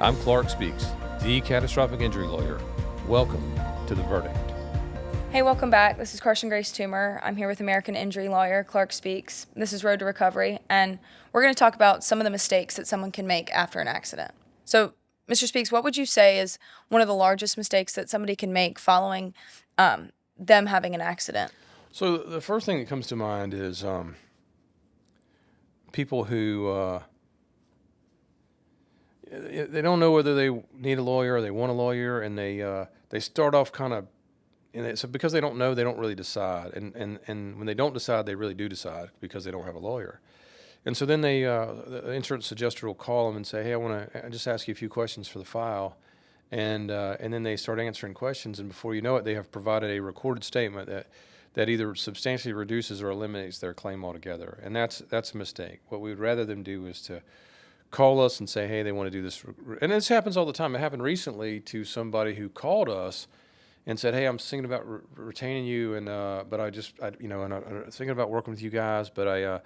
I'm Clarke Speaks, the catastrophic injury lawyer. Welcome to The Verdict. Hey, welcome back. This is Carson Grace Toomer. I'm here with American injury lawyer Clarke Speaks. This is Road to Recovery, and we're going to talk about some of the mistakes that someone can make after an accident. So, Mr. Speaks, what would you say is one of the largest mistakes that somebody can make following them having an accident? So the first thing that comes to mind is people who they don't know whether they need a lawyer or they want a lawyer, and they start off kind of, and so because they don't know, they don't really decide, and when they don't decide, they really do decide because they don't have a lawyer. And so then the insurance adjuster will call them and say, "Hey, I just ask you a few questions for the file," and then they start answering questions, and before you know it, they have provided a recorded statement that either substantially reduces or eliminates their claim altogether, and that's a mistake. What we would rather them do is to call us and say, "Hey, they want to do this," and this happens all the time. It happened recently to somebody who called us and said, "Hey, I'm thinking about retaining you, and but I'm thinking about working with you guys, but I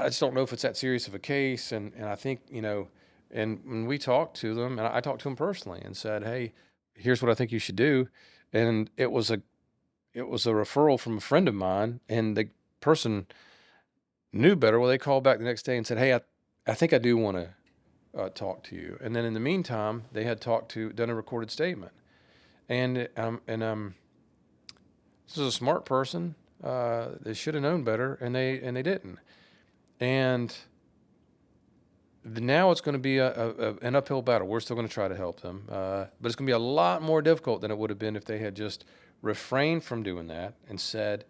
just don't know if it's that serious of a case, and I think, and when we talked to them, and I talked to them personally and said, "Hey, here's what I think you should do," and it was a referral from a friend of mine, and the person knew better. Well, they called back the next day and said, "Hey, I think I do want to talk to you," and then in the meantime, they had done a recorded statement, and this is a smart person. They should have known better, and they didn't. And now it's going to be an uphill battle. We're still going to try to help them, but it's going to be a lot more difficult than it would have been if they had just refrained from doing that and said,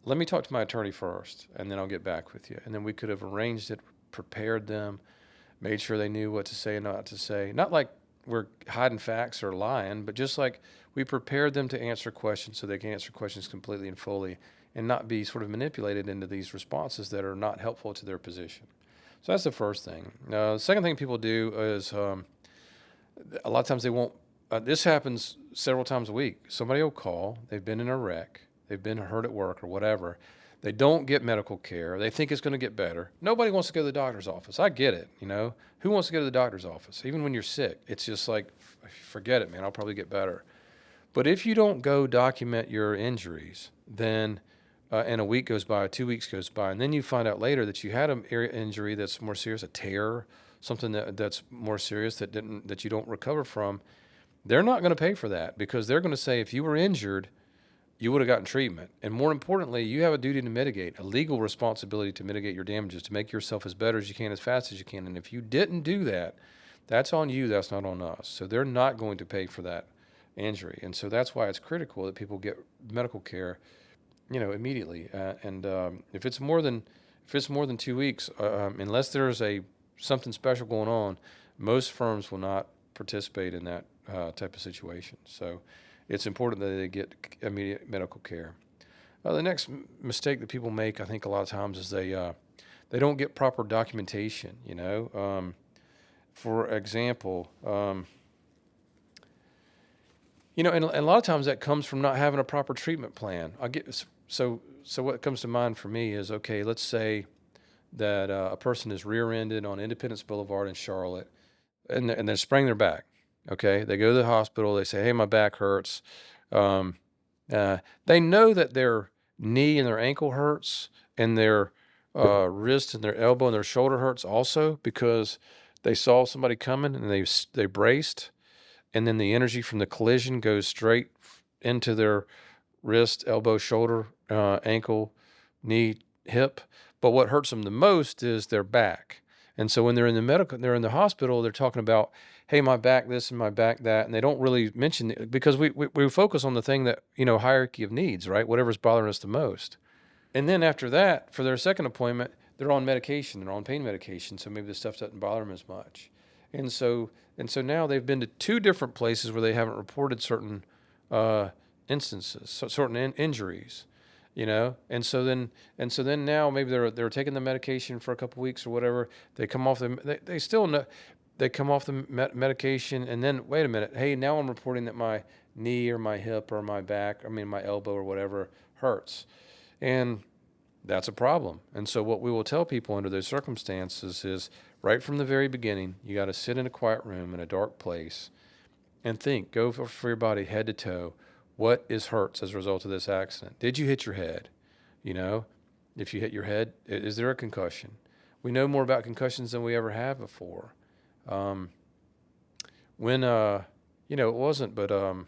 "Let me talk to my attorney first, and then I'll get back with you." And then we could have arranged it, prepared them, made sure they knew what to say and not to say. Not like we're hiding facts or lying, but just like we prepared them to answer questions so they can answer questions completely and fully and not be sort of manipulated into these responses that are not helpful to their position. So that's the first thing. The second thing people do is a lot of times they won't. This happens several times a week. Somebody will call. They've been in a wreck. They've been hurt at work or whatever. They don't get medical care. They think it's going to get better. Nobody wants to go to the doctor's office. I get it. Who wants to go to the doctor's office? Even when you're sick, it's just like, forget it, man. I'll probably get better. But if you don't go document your injuries, then and a week goes by, 2 weeks goes by, and then you find out later that you had an injury that's more serious, a tear, something that's more serious that you don't recover from, they're not going to pay for that because they're going to say if you were injured, you would have gotten treatment. And more importantly, you have a duty to mitigate, a legal responsibility to mitigate your damages, to make yourself as better as you can, as fast as you can. And if you didn't do that, that's on you, that's not on us. So they're not going to pay for that injury. And so that's why it's critical that people get medical care, immediately. If it's more than 2 weeks, unless there's something special going on, most firms will not participate in that type of situation. So it's important that they get immediate medical care. The next mistake that people make, I think, a lot of times is they don't get proper documentation. For example, and a lot of times that comes from not having a proper treatment plan. So what comes to mind for me is, okay, let's say that a person is rear-ended on Independence Boulevard in Charlotte, and they're spraining their back. Okay, they go to the hospital. They say, "Hey, my back hurts." They know that their knee and their ankle hurts, and their wrist and their elbow and their shoulder hurts also because they saw somebody coming and they braced, and then the energy from the collision goes straight into their wrist, elbow, shoulder, ankle, knee, hip. But what hurts them the most is their back. And so when they're in the hospital, they're talking about, "Hey, my back this and my back that," and they don't really mention it because we focus on the thing that, hierarchy of needs, right? Whatever's bothering us the most. And then after that, for their second appointment, they're on medication. They're on pain medication, so maybe the stuff doesn't bother them as much. And so now they've been to two different places where they haven't reported certain instances, certain injuries. And so then now maybe they're taking the medication for a couple weeks or whatever. They come off they still know they come off the medication, and then wait a minute, hey, now I'm reporting that my knee or my hip or my back, my elbow or whatever hurts, and that's a problem. And so what we will tell people under those circumstances is right from the very beginning, you got to sit in a quiet room in a dark place and think, go for your body head to toe. What is hurts as a result of this accident? Did you hit your head? You know, if you hit your head, is there a concussion? We know more about concussions than we ever have before. Um, when, it wasn't, but, a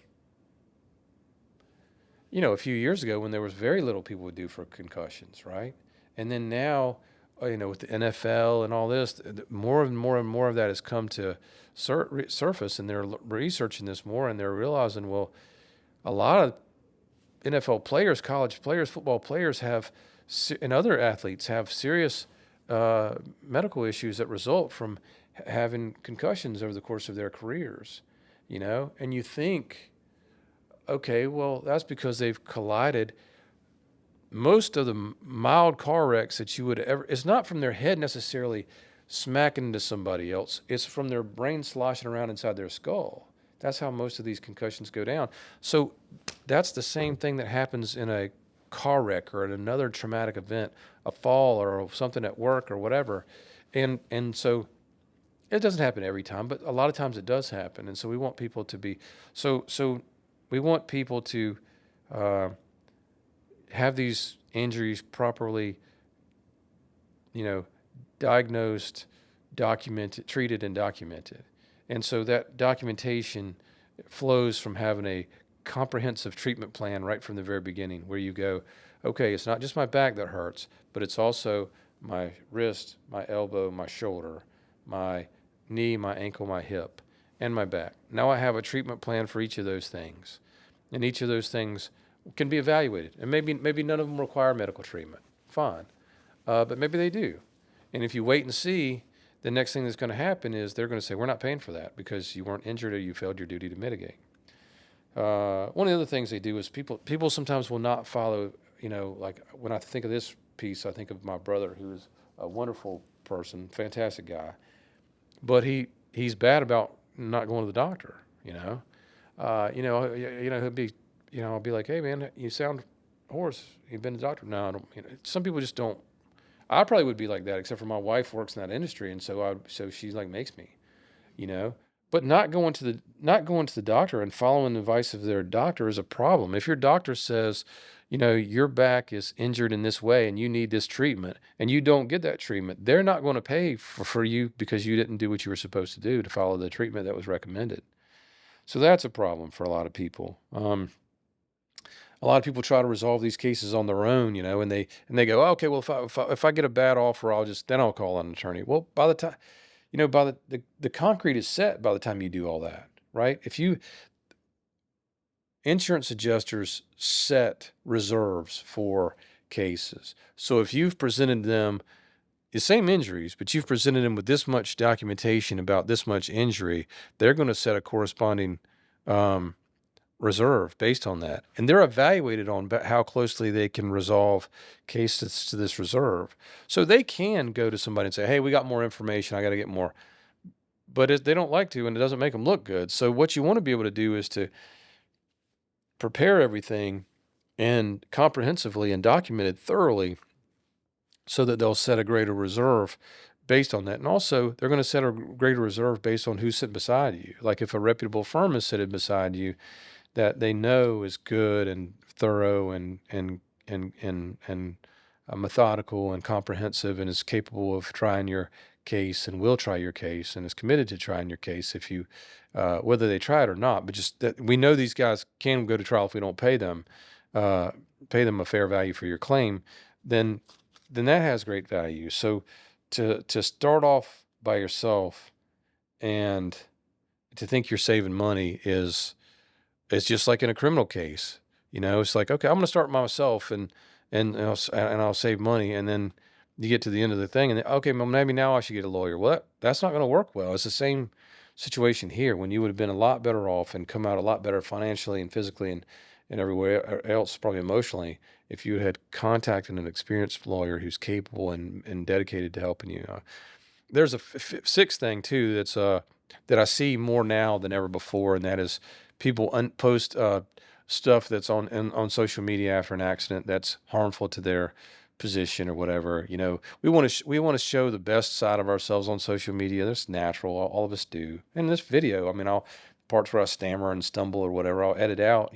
few years ago when there was very little people would do for concussions, right? And then now, with the NFL and all this, more and more and more of that has come to surface, and they're researching this more, and they're realizing, well, a lot of NFL players, college players, football players and other athletes have serious medical issues that result from having concussions over the course of their careers, and you think, okay, well, that's because they've collided. Most of the mild car wrecks that you would ever, it's not from their head necessarily smacking into somebody else. It's from their brain sloshing around inside their skull. That's how most of these concussions go down. So that's the same thing that happens in a car wreck or in another traumatic event, a fall or something at work or whatever. And so it doesn't happen every time, but a lot of times it does happen. And so we want people to be, so we want people to have these injuries properly, diagnosed, documented, treated, and documented. And so that documentation flows from having a comprehensive treatment plan right from the very beginning, where you go, okay, it's not just my back that hurts, but it's also my wrist, my elbow, my shoulder, my knee, my ankle, my hip, and my back. Now I have a treatment plan for each of those things. And each of those things can be evaluated. And maybe none of them require medical treatment. Fine. But maybe they do. And if you wait and see, the next thing that's going to happen is they're going to say, we're not paying for that because you weren't injured or you failed your duty to mitigate. One of the other things they do is people sometimes will not follow, like when I think of this piece, I think of my brother, who is a wonderful person, fantastic guy. But he's bad about not going to the doctor, he'll be, I'll be like, hey man, you sound hoarse. You been to the doctor? No, I don't. Some people just don't. I probably would be like that, except for my wife works in that industry, and so she like makes me, you know. But not going to the doctor and following the advice of their doctor is a problem. If your doctor says, your back is injured in this way and you need this treatment, and you don't get that treatment, they're not going to pay for you because you didn't do what you were supposed to do to follow the treatment that was recommended. So that's a problem for a lot of people. A lot of people try to resolve these cases on their own, and they go, oh, okay, well, if I get a bad offer, I'll call an attorney. Well, by the time, by the concrete is set by the time you do all that, right? Insurance adjusters set reserves for cases. So if you've presented them the same injuries, but you've presented them with this much documentation about this much injury, they're going to set a corresponding reserve based on that. And they're evaluated on how closely they can resolve cases to this reserve. So they can go to somebody and say, hey, we got more information. I got to get more. But they don't like to, and it doesn't make them look good. So what you want to be able to do is to prepare everything and comprehensively and document it thoroughly so that they'll set a greater reserve based on that. And also, they're going to set a greater reserve based on who's sitting beside you. Like if a reputable firm is sitting beside you that they know is good and thorough and methodical and comprehensive and is capable of trying your case and will try your case and is committed to trying your case if you, whether they try it or not, but just that we know these guys can go to trial if we don't pay them a fair value for your claim, then that has great value. So to start off by yourself and to think you're saving money is just like in a criminal case. It's like, okay, I'm going to start myself and I'll save money. And then you get to the end of the thing and then, okay, well, maybe now I should get a lawyer. Well, that's not going to work well. It's the same situation here when you would have been a lot better off and come out a lot better financially and physically and everywhere else, probably emotionally, if you had contacted an experienced lawyer who's capable and dedicated to helping you. There's a sixth thing too that I see more now than ever before, and that is people post stuff that's on social media after an accident that's harmful to their position or whatever. We want to we want to show the best side of ourselves on social media. That's natural. All of us do. And this video, I mean, I'll parts where I stammer and stumble or whatever, I'll edit out.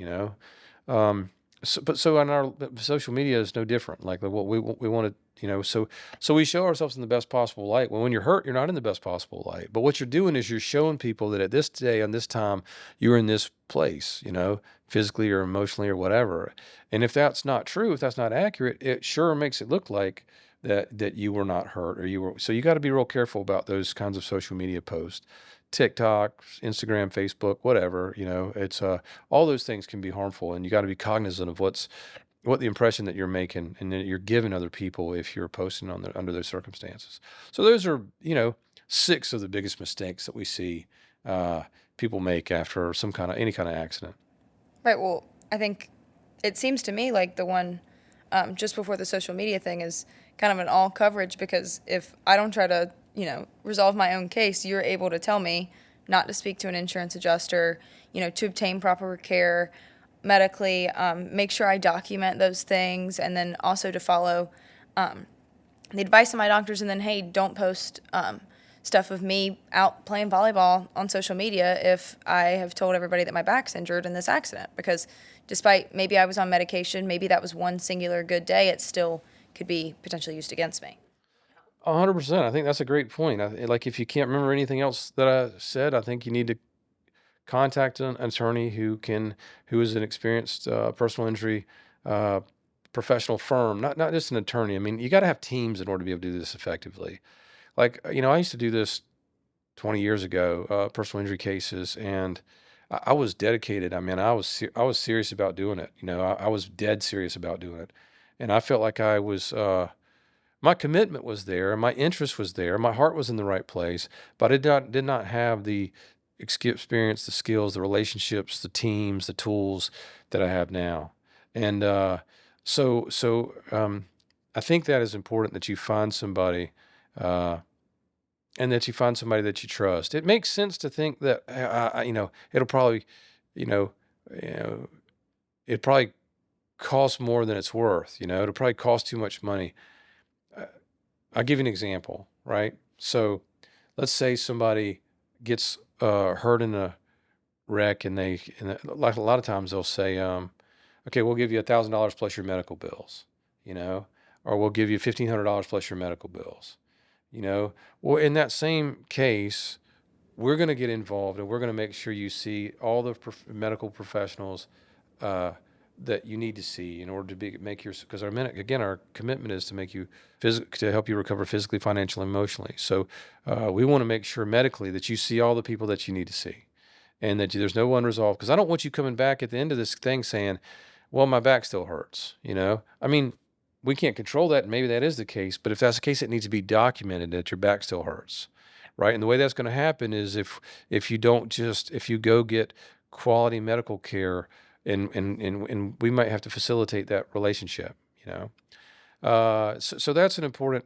Um, so on our social media is no different. Like what we want to, so we show ourselves in the best possible light. When you're hurt, you're not in the best possible light. But what you're doing is you're showing people that at this day, on this time, you're in this place, physically or emotionally or whatever. And if that's not true, if that's not accurate, it sure makes it look like that you were not hurt or you were. So you got to be real careful about those kinds of social media posts. TikTok, Instagram, Facebook, whatever, it's all those things can be harmful, and you got to be cognizant of what the impression that you're making and that you're giving other people if you're posting under those circumstances. So those are, 6 of the biggest mistakes that we see people make after any kind of accident. Right. Well, I think it seems to me like the one just before the social media thing is kind of an all coverage, because if I don't try to, resolve my own case, you're able to tell me not to speak to an insurance adjuster, to obtain proper care medically, make sure I document those things, and then also to follow the advice of my doctors, and then, hey, don't post stuff of me out playing volleyball on social media if I have told everybody that my back's injured in this accident, because despite maybe I was on medication, maybe that was one singular good day, it still could be potentially used against me. 100%. I think that's a great point. Like if you can't remember anything else that I said, I think you need to contact an attorney who is an experienced personal injury professional firm, not just an attorney. I mean, you got to have teams in order to be able to do this effectively. Like, I used to do this 20 years ago, personal injury cases, and I was dedicated. I mean, I was serious about doing it. I was dead serious about doing it, and I felt like I was. My commitment was there, my interest was there, my heart was in the right place, but I did not have the experience, the skills, the relationships, the teams, the tools that I have now. And I think that is important that you find somebody, uh, and that you find somebody that you trust. It makes sense to think that it'll probably, you know, you know, it probably costs more than it's worth. It'll probably cost too much money. Uh, I'll give you an example, right? So let's say somebody gets hurt in a wreck, and like a lot of times they'll say, okay, we'll give you $1,000 plus your medical bills, or we'll give you $1,500 plus your medical bills, Well, in that same case, we're going to get involved, and we're going to make sure you see all the medical professionals uh, that you need to see in order to make your, because our commitment is to make you to help you recover physically, financially, emotionally. So we want to make sure medically that you see all the people that you need to see, and that there's no unresolved. Because I don't want you coming back at the end of this thing saying, "Well, my back still hurts." I mean, we can't control that, and maybe that is the case. But if that's the case, it needs to be documented that your back still hurts, right? And the way that's going to happen is if you don't just if you go get quality medical care, and we might have to facilitate that relationship, So that's an important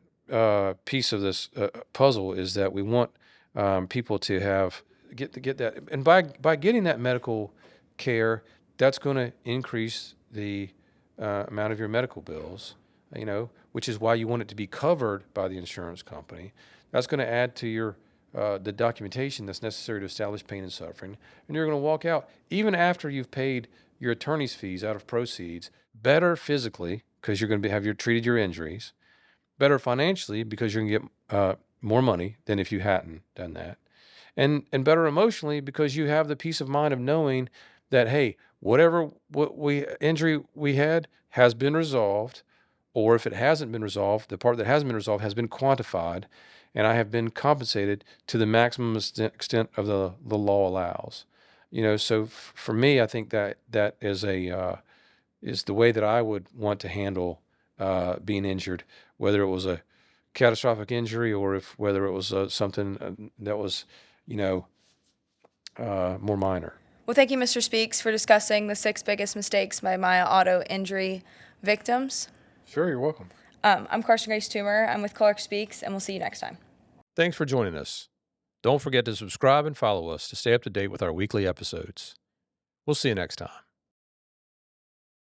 piece of this puzzle, is that we want people to get that, and by getting that medical care, that's going to increase the amount of your medical bills, which is why you want it to be covered by the insurance company. That's going to add to your the documentation that's necessary to establish pain and suffering, and you're going to walk out even after you've paid your attorney's fees out of proceeds, better physically because you're going to have treated your injuries, better financially because you're going to get more money than if you hadn't done that, and better emotionally because you have the peace of mind of knowing that, hey, injury we had has been resolved, or if it hasn't been resolved, the part that hasn't been resolved has been quantified, and I have been compensated to the maximum extent of the law allows. So for me, I think that is is the way that I would want to handle being injured, whether it was a catastrophic injury or whether it was something that was, more minor. Well, thank you, Mr. Speaks, for discussing the 6 biggest mistakes by my auto injury victims. Sure, you're welcome. I'm Carson Grace Toomer. I'm with Clarke Speaks, and we'll see you next time. Thanks for joining us. Don't forget to subscribe and follow us to stay up to date with our weekly episodes. We'll see you next time.